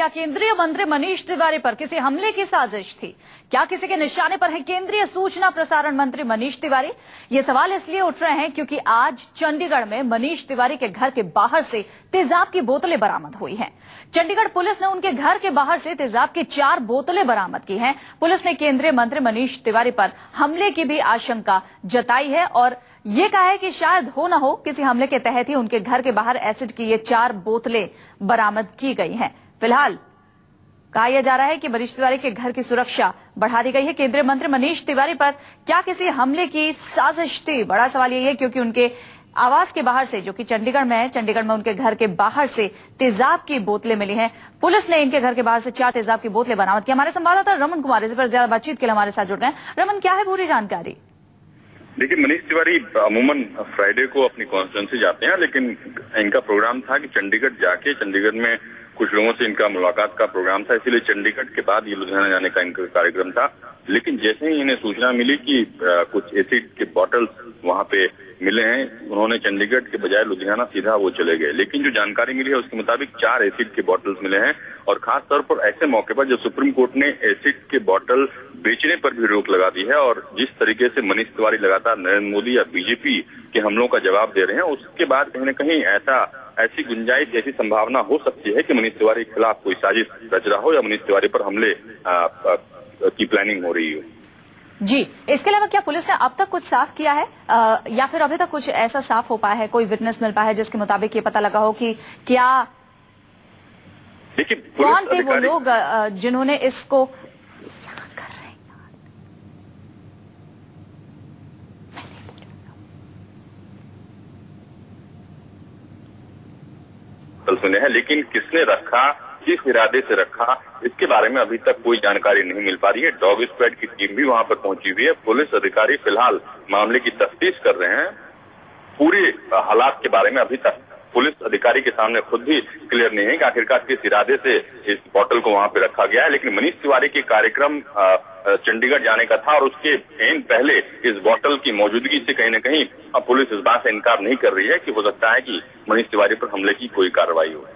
क्या केंद्रीय मंत्री मनीष तिवारी पर किसी हमले की साजिश थी? क्या किसी के निशाने पर है केंद्रीय सूचना प्रसारण मंत्री मनीष तिवारी? ये सवाल इसलिए उठ रहे हैं क्योंकि आज चंडीगढ़ में मनीष तिवारी के घर के बाहर से तेजाब की बोतलें बरामद हुई हैं। चंडीगढ़ पुलिस ने उनके घर के बाहर से तेजाब की 4 बोतलें बरामद की हैं। पुलिस ने केंद्रीय मंत्री मनीष तिवारी पर हमले की भी आशंका जताई है और ये कहा है कि शायद हो न हो किसी हमले के तहत ही उनके घर के बाहर एसिड की ये 4 बोतलें बरामद की गई हैं। फिलहाल कहा यह जा रहा है कि मनीष तिवारी के घर की सुरक्षा बढ़ा दी गई है। केंद्रीय मंत्री मनीष तिवारी पर क्या किसी हमले की साजिश थी? बड़ा सवाल यही है क्योंकि उनके आवास के बाहर से, जो कि चंडीगढ़ में है, चंडीगढ़ में उनके घर के बाहर से तेजाब की बोतलें मिली हैं। पुलिस ने इनके घर के बाहर से 4 तेजाब की बोतलें बरामद की। हमारे संवाददाता रमन कुमार इस पर ज्यादा बातचीत के लिए हमारे साथ जुड़ गए। रमन, क्या है पूरी जानकारी? देखिए, मनीष तिवारी अमूमन फ्राइडे को अपनी कॉन्स्टिट्यूंसी जाते हैं, लेकिन इनका प्रोग्राम था कि चंडीगढ़ जाके चंडीगढ़ में कुछ लोगों से इनका मुलाकात का प्रोग्राम था, इसीलिए चंडीगढ़ के बाद ये लुधियाना जाने का इनका कार्यक्रम था। लेकिन जैसे ही इन्हें सूचना मिली कि कुछ एसिड के बॉटल्स वहां पे मिले हैं, उन्होंने चंडीगढ़ के बजाय लुधियाना सीधा वो चले गए। लेकिन जो जानकारी मिली है उसके मुताबिक 4 एसिड के बॉटल्स मिले हैं और खास तौर पर ऐसे मौके पर जब सुप्रीम कोर्ट ने एसिड के बॉटल बेचने पर भी रोक लगा दी है और जिस तरीके से मनीष तिवारी लगातार नरेंद्र मोदी या बीजेपी के हमलों का जवाब दे रहे हैं, उसके बाद कहीं न कहीं ऐसी गुंजाइश, ऐसी संभावना हो सकती है कि मनीष तिवारी के खिलाफ कोई साजिश रच रहा हो या मनीष तिवारी पर हमले की प्लानिंग हो रही हो। जी, इसके अलावा क्या पुलिस ने अब तक कुछ साफ किया है या फिर अभी तक कुछ ऐसा साफ हो पाया है, कोई विटनेस मिल पाया है जिसके मुताबिक ये पता लगा हो कि क्या कौन थे वो लोग जिन्होंने इसको सुने हैं, लेकिन किसने रखा, किस इरादे से रखा, इसके बारे में अभी तक कोई जानकारी नहीं मिल पा रही है। डॉग स्क्वाड की टीम भी वहां पर पहुंची हुई है। पुलिस अधिकारी फिलहाल मामले की तफ्तीश कर रहे हैं। पूरे हालात के बारे में अभी तक पुलिस अधिकारी के सामने खुद भी क्लियर नहीं है कि आखिरकार किस इरादे से इस बोतल को वहां पे रखा गया है। लेकिन मनीष तिवारी के कार्यक्रम चंडीगढ़ जाने का था और उसके पहले इस बोतल की मौजूदगी से कहीं न कहीं अब पुलिस इस बात से इनकार नहीं कर रही है कि हो सकता है कि मनीष तिवारी पर हमले की कोई कार्रवाई हो।